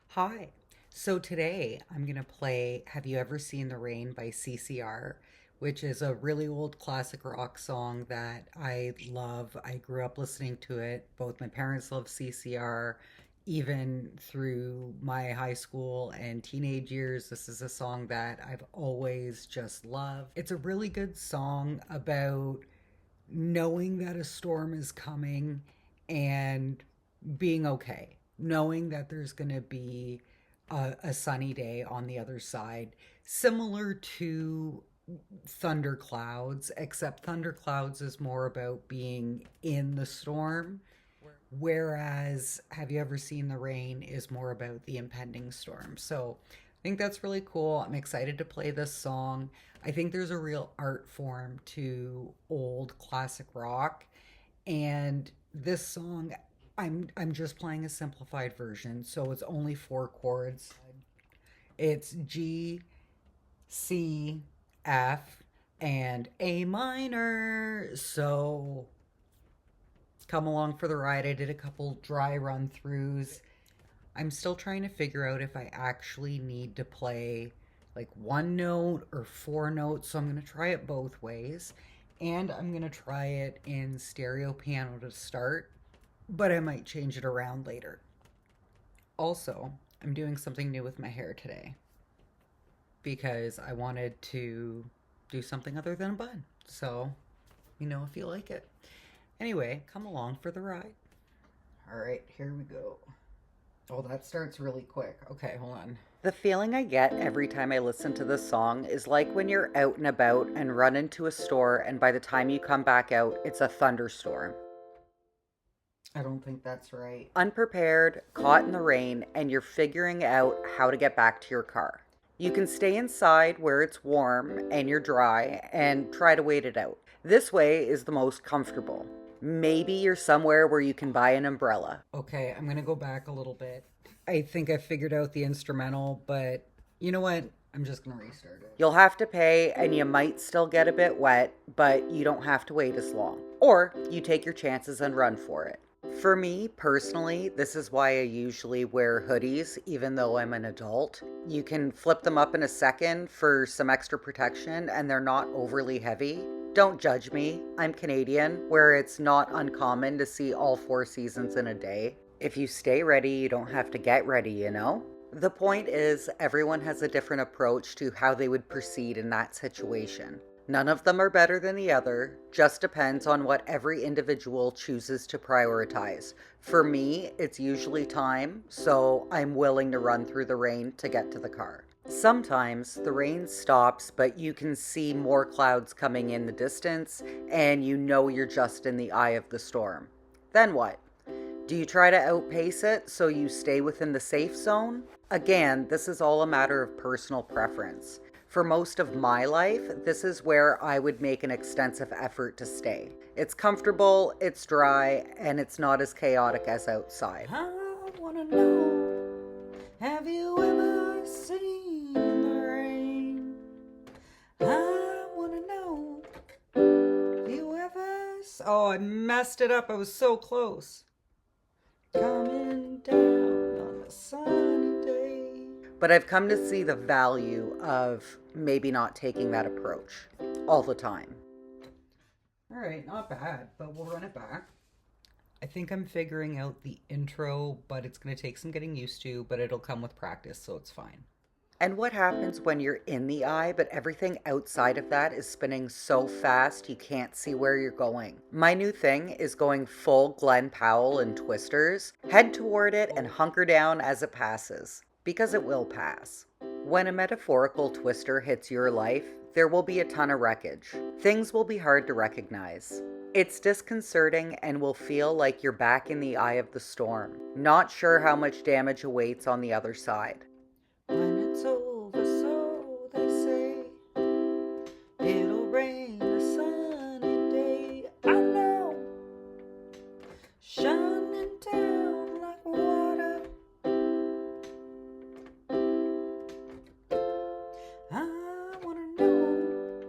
Hi. So today I'm going to play Have You Ever Seen the Rain by CCR, which is a really old classic rock song that I love. I grew up listening to it. Both my parents love CCR. Even through my high school and teenage years, this is a song that I've always just loved. It's a really good song about knowing that a storm is coming and being okay, knowing that there's going to be a sunny day on the other side, similar to thunderclouds, except thunderclouds is more about being in the storm, whereas Have You Ever Seen the Rain is more about the impending storm. So I think that's really cool. I'm excited to play this song. I think there's a real art form to old classic rock, and this song, I'm just playing a simplified version, so it's only four chords. It's G, C, F, and A minor. So come along for the ride. I did a couple dry run throughs. I'm still trying to figure out if I actually need to play like one note or four notes. So I'm going to try it both ways. And I'm going to try it in stereo piano to start, but I might change it around later. Also, I'm doing something new with my hair today because I wanted to do something other than a bun. So, if you like it. Anyway, come along for the ride. All right, here we go. Oh, that starts really quick. Okay, hold on. The feeling I get every time I listen to this song is like when you're out and about and run into a store, and by the time you come back out, it's a thunderstorm. I don't think that's right. Unprepared, caught in the rain, and you're figuring out how to get back to your car. You can stay inside where it's warm and you're dry and try to wait it out. This way is the most comfortable. Maybe you're somewhere where you can buy an umbrella. Okay, I'm gonna go back a little bit. I think I figured out the instrumental, but you know what? I'm just gonna restart it. You'll have to pay and you might still get a bit wet, but you don't have to wait as long. Or you take your chances and run for it. For me personally, this is why I usually wear hoodies, even though I'm an adult. You can flip them up in a second for some extra protection, and they're not overly heavy. Don't judge me. I'm Canadian, where it's not uncommon to see all four seasons in a day. If you stay ready, you don't have to get ready, you know? The point is, everyone has a different approach to how they would proceed in that situation. None of them are better than the other, just depends on what every individual chooses to prioritize. For me, it's usually time, so I'm willing to run through the rain to get to the car. Sometimes the rain stops, but you can see more clouds coming in the distance, and you know you're just in the eye of the storm. Then what? Do you try to outpace it so you stay within the safe zone? Again, this is all a matter of personal preference. For most of my life, this is where I would make an extensive effort to stay. It's comfortable, it's dry, and it's not as chaotic as outside. I wanna know, have you ever seen the rain? I wanna know, have you ever... Oh, I messed it up. I was so close. Coming down on a sunny day. But I've come to see the value of maybe not taking that approach all the time. All right, not bad, but we'll run it back. I think I'm figuring out the intro, but it's going to take some getting used to, but it'll come with practice, so it's fine. And what happens when you're in the eye, but everything outside of that is spinning so fast you can't see where you're going? My new thing is going full Glenn Powell and twisters. Head toward it and hunker down as it passes, because it will pass. When a metaphorical twister hits your life, there will be a ton of wreckage. Things will be hard to recognize. It's disconcerting and will feel like you're back in the eye of the storm, not sure how much damage awaits on the other side. When it's over, so they say, it'll rain a sunny day. I know, shining down like water. I wanna know,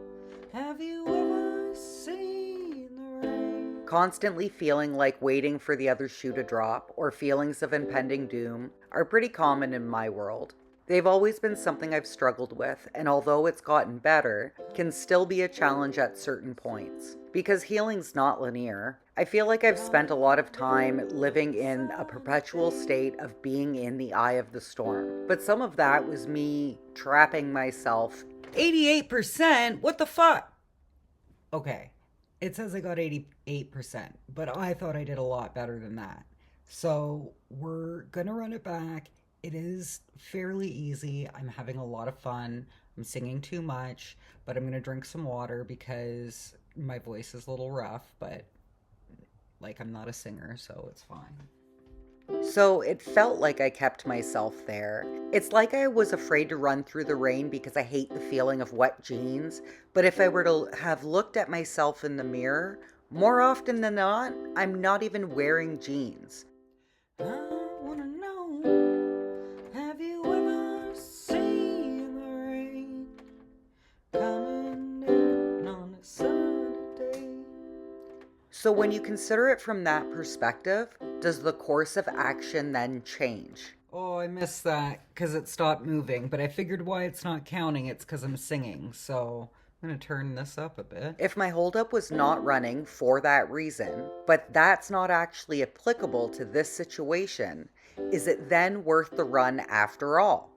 have you ever seen the rain? Constantly feeling like waiting for the other shoe to drop or feelings of impending doom are pretty common in my world. They've always been something I've struggled with, and although it's gotten better, can still be a challenge at certain points. Because healing's not linear, I feel like I've spent a lot of time living in a perpetual state of being in the eye of the storm. But some of that was me trapping myself. 88%? What the fuck? Okay, it says I got 88%, but I thought I did a lot better than that. So we're gonna run it back. It is fairly easy. I'm having a lot of fun. I'm singing too much, but I'm gonna drink some water because my voice is a little rough, but like I'm not a singer, so it's fine. So it felt like I kept myself there. It's like I was afraid to run through the rain because I hate the feeling of wet jeans. But if I were to have looked at myself in the mirror, more often than not, I'm not even wearing jeans. I wanna know, have you ever seen the rain coming down on a sunny day? So when you consider it from that perspective, does the course of action then change? Oh, I missed that because it stopped moving, but I figured why it's not counting, it's because I'm singing, so I'm going to turn this up a bit. If my holdup was not running for that reason, but that's not actually applicable to this situation, is it then worth the run after all?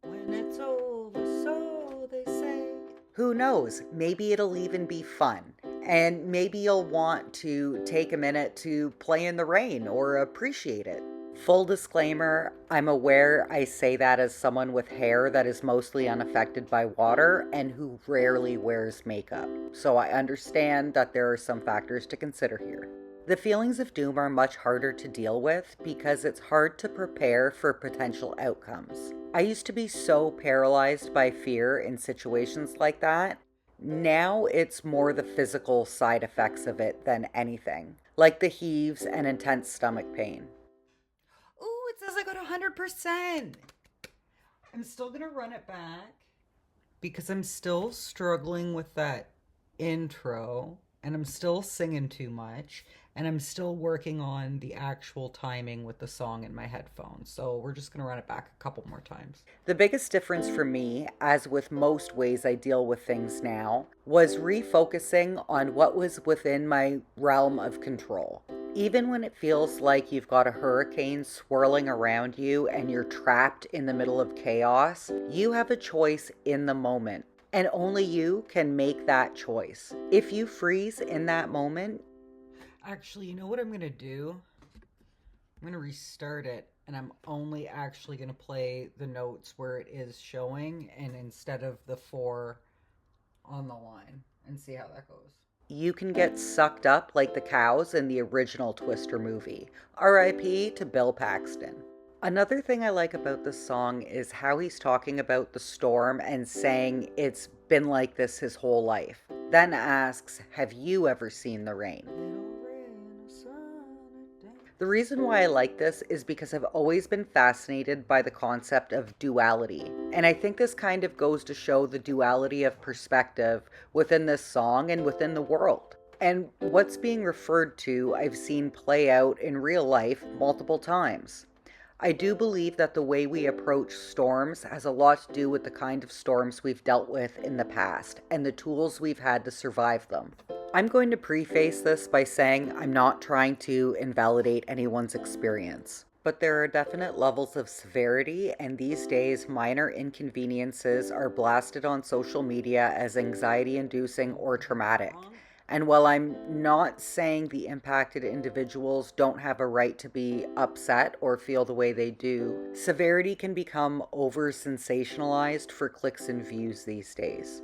When it's over, so they say. Who knows? Maybe it'll even be fun. And maybe you'll want to take a minute to play in the rain or appreciate it. Full disclaimer, I'm aware I say that as someone with hair that is mostly unaffected by water and who rarely wears makeup. So I understand that there are some factors to consider here. The feelings of doom are much harder to deal with because it's hard to prepare for potential outcomes. I used to be so paralyzed by fear in situations like that. Now it's more the physical side effects of it than anything, like the heaves and intense stomach pain. Ooh, it says I got 100%. I'm still going to run it back because I'm still struggling with that intro and I'm still singing too much and I'm still working on the actual timing with the song in my headphones. So we're just going to run it back a couple more times. The biggest difference for me, as with most ways I deal with things now, was refocusing on what was within my realm of control. Even when it feels like you've got a hurricane swirling around you and you're trapped in the middle of chaos, you have a choice in the moment. And only you can make that choice. If you freeze in that moment... Actually, you know what I'm going to do? I'm going to restart it, and I'm only actually going to play the notes where it is showing, and instead of the 4 on the line, and see how that goes. You can get sucked up like the cows in the original Twister movie. R.I.P. to Bill Paxton. Another thing I like about this song is how he's talking about the storm and saying it's been like this his whole life. Then asks, have you ever seen the rain? The reason why I like this is because I've always been fascinated by the concept of duality. And I think this kind of goes to show the duality of perspective within this song and within the world. And what's being referred to, I've seen play out in real life multiple times. I do believe that the way we approach storms has a lot to do with the kind of storms we've dealt with in the past and the tools we've had to survive them. I'm going to preface this by saying I'm not trying to invalidate anyone's experience, but there are definite levels of severity, and these days minor inconveniences are blasted on social media as anxiety-inducing or traumatic. And while I'm not saying the impacted individuals don't have a right to be upset or feel the way they do, severity can become over-sensationalized for clicks and views these days,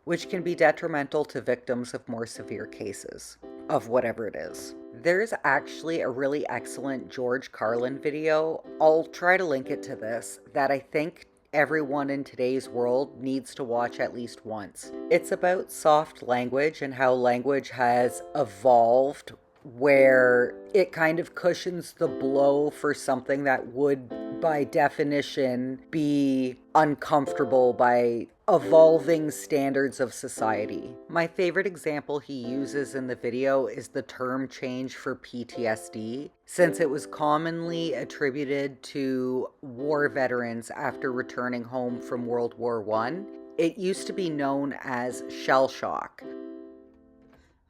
which can be detrimental to victims of more severe cases, of whatever it is. There's actually a really excellent George Carlin video, I'll try to link it to this, that I think everyone in today's world needs to watch at least once. It's about soft language and how language has evolved where it kind of cushions the blow for something that would by definition, be uncomfortable by evolving standards of society. My favorite example he uses in the video is the term change for PTSD, since it was commonly attributed to war veterans after returning home from World War I. It used to be known as shell shock.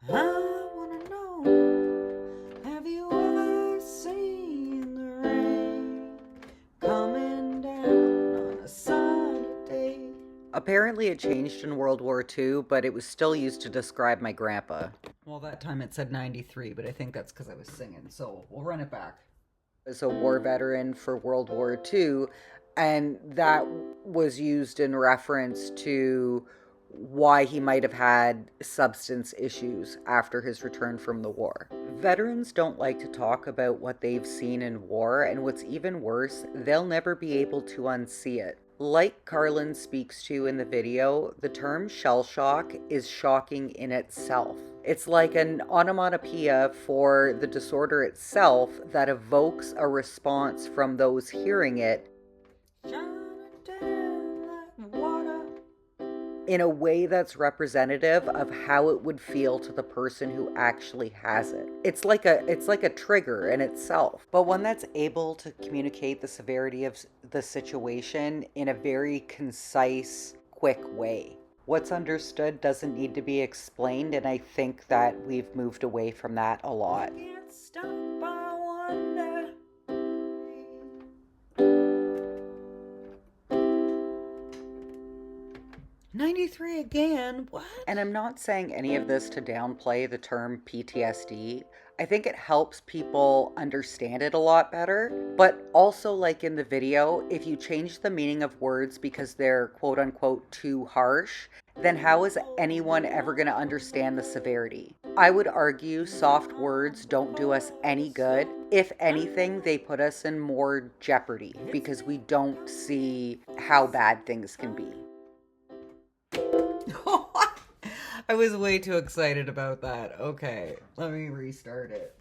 I wanna know, have you ever seen the rain coming down on a sunny day? Apparently it changed in World War II, but it was still used to describe my grandpa. Well, that time it said 93, but I think that's because I was singing, so we'll run it back. As a war veteran for World War II, and that was used in reference to why he might have had substance issues after his return from the war. Veterans don't like to talk about what they've seen in war, and what's even worse, they'll never be able to unsee it. Like Carlin speaks to in the video, the term shell shock is shocking in itself. It's like an onomatopoeia for the disorder itself that evokes a response from those hearing it in a way that's representative of how it would feel to the person who actually has it. It's like a trigger in itself, but one that's able to communicate the severity of the situation in a very concise, quick way. What's understood doesn't need to be explained, and I think that we've moved away from that a lot. Can't stop, I wonder. 93 again? What? And I'm not saying any of this to downplay the term PTSD. I think it helps people understand it a lot better. But also, like in the video, if you change the meaning of words because they're quote unquote too harsh, then how is anyone ever going to understand the severity? I would argue soft words don't do us any good. If anything, they put us in more jeopardy because we don't see how bad things can be. I was way too excited about that. Okay, let me restart it.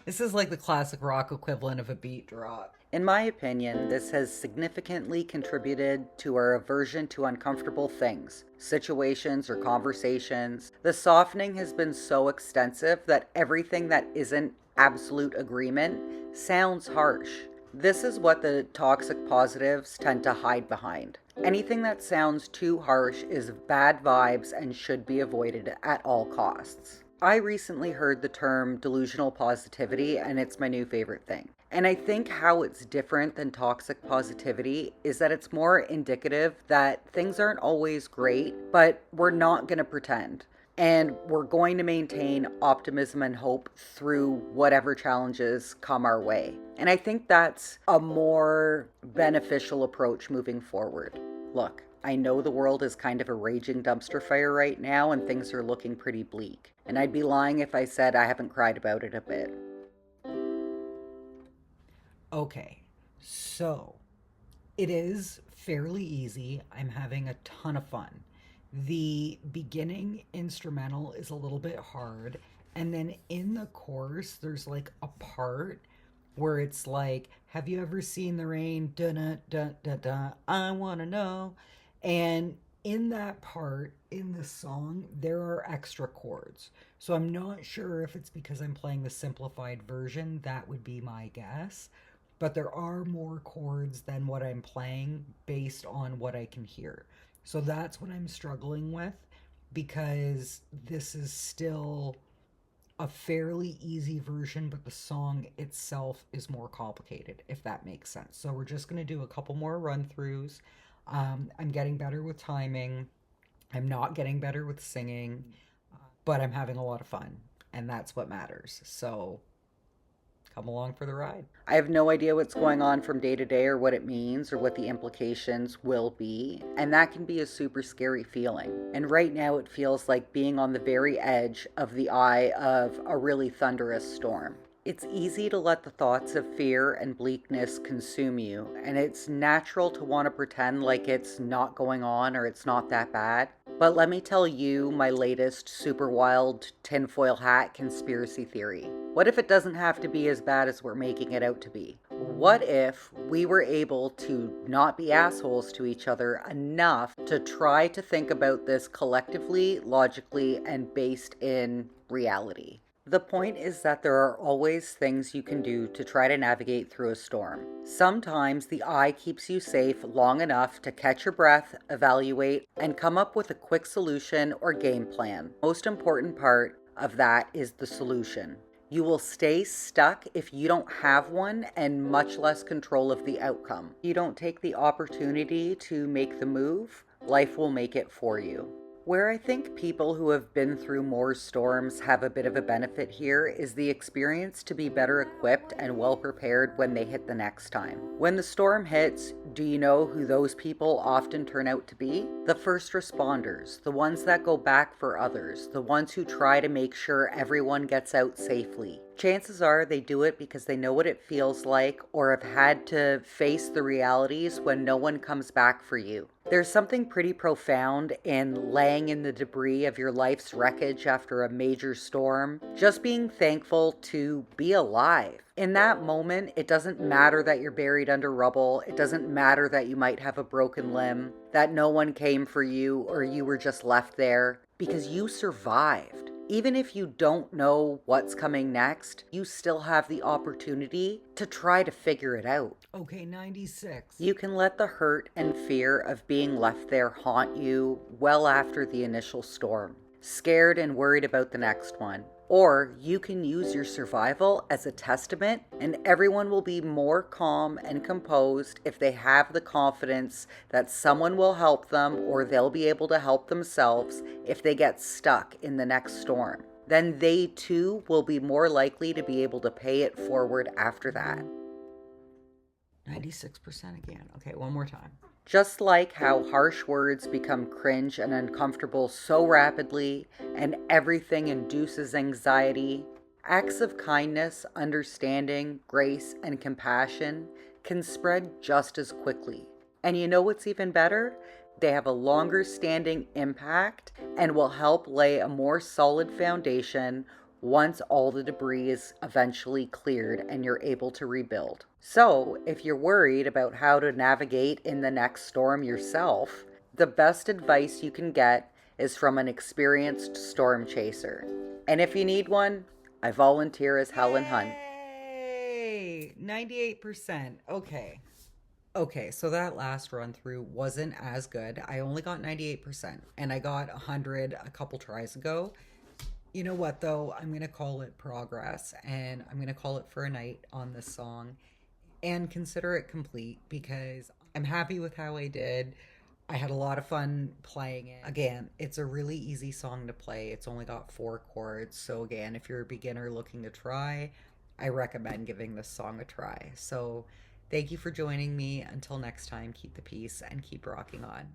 This is like the classic rock equivalent of a beat drop. In my opinion, this has significantly contributed to our aversion to uncomfortable things, situations, or conversations. The softening has been so extensive that everything that isn't absolute agreement sounds harsh. This is what the toxic positives tend to hide behind. Anything that sounds too harsh is bad vibes and should be avoided at all costs. I recently heard the term delusional positivity, and it's my new favorite thing. And I think how it's different than toxic positivity is that it's more indicative that things aren't always great, but we're not going to pretend. And we're going to maintain optimism and hope through whatever challenges come our way. And I think that's a more beneficial approach moving forward. Look, I know the world is kind of a raging dumpster fire right now and things are looking pretty bleak. And I'd be lying if I said I haven't cried about it a bit. Okay, so it is fairly easy. I'm having a ton of fun. The beginning instrumental is a little bit hard, and then in the chorus there's like a part where it's like, have you ever seen the rain? Da da da da da. I wanna know. And in that part in the song there are extra chords. So I'm not sure if it's because I'm playing the simplified version. That would be my guess. But there are more chords than what I'm playing based on what I can hear. So that's what I'm struggling with, because this is still a fairly easy version, but the song itself is more complicated, if that makes sense. So we're just going to do a couple more run-throughs. I'm getting better with timing. I'm not getting better with singing, but I'm having a lot of fun, and that's what matters. So come along for the ride. I have no idea what's going on from day to day or what it means or what the implications will be, and that can be a super scary feeling. And right now it feels like being on the very edge of the eye of a really thunderous storm. It's easy to let the thoughts of fear and bleakness consume you, and it's natural to want to pretend like it's not going on or it's not that bad. But let me tell you my latest super wild tinfoil hat conspiracy theory. What if it doesn't have to be as bad as we're making it out to be? What if we were able to not be assholes to each other enough to try to think about this collectively, logically, and based in reality? The point is that there are always things you can do to try to navigate through a storm. Sometimes the eye keeps you safe long enough to catch your breath, evaluate, and come up with a quick solution or game plan. Most important part of that is the solution. You will stay stuck if you don't have one and much less control of the outcome. If you don't take the opportunity to make the move, life will make it for you. Where I think people who have been through more storms have a bit of a benefit here is the experience to be better equipped and well prepared when they hit the next time. When the storm hits, do you know who those people often turn out to be? The first responders, the ones that go back for others, the ones who try to make sure everyone gets out safely. Chances are they do it because they know what it feels like or have had to face the realities when no one comes back for you. There's something pretty profound in laying in the debris of your life's wreckage after a major storm, just being thankful to be alive. In that moment, it doesn't matter that you're buried under rubble. It doesn't matter that you might have a broken limb, that no one came for you, or you were just left there, because you survived. Even if you don't know what's coming next, you still have the opportunity to try to figure it out. Okay, 96. You can let the hurt and fear of being left there haunt you well after the initial storm, scared and worried about the next one. Or you can use your survival as a testament, and everyone will be more calm and composed if they have the confidence that someone will help them or they'll be able to help themselves if they get stuck in the next storm. Then they too will be more likely to be able to pay it forward after that. 96% again. Okay, one more time. Just like how harsh words become cringe and uncomfortable so rapidly and everything induces anxiety, acts of kindness, understanding, grace, and compassion can spread just as quickly. And you know what's even better? They have a longer standing impact and will help lay a more solid foundation once all the debris is eventually cleared and you're able to rebuild. So, if you're worried about how to navigate in the next storm yourself, the best advice you can get is from an experienced storm chaser. And if you need one, I volunteer as Helen Hunt. Yay! 98%. Okay, so that last run through wasn't as good. I only got 98%, and I got 100 a couple tries ago. You know what, though? I'm going to call it progress, and I'm going to call it for a night on this song and consider it complete because I'm happy with how I did. I had a lot of fun playing it. Again, it's a really easy song to play. It's only got 4 chords. So again, if you're a beginner looking to try, I recommend giving this song a try. So thank you for joining me. Until next time, keep the peace and keep rocking on.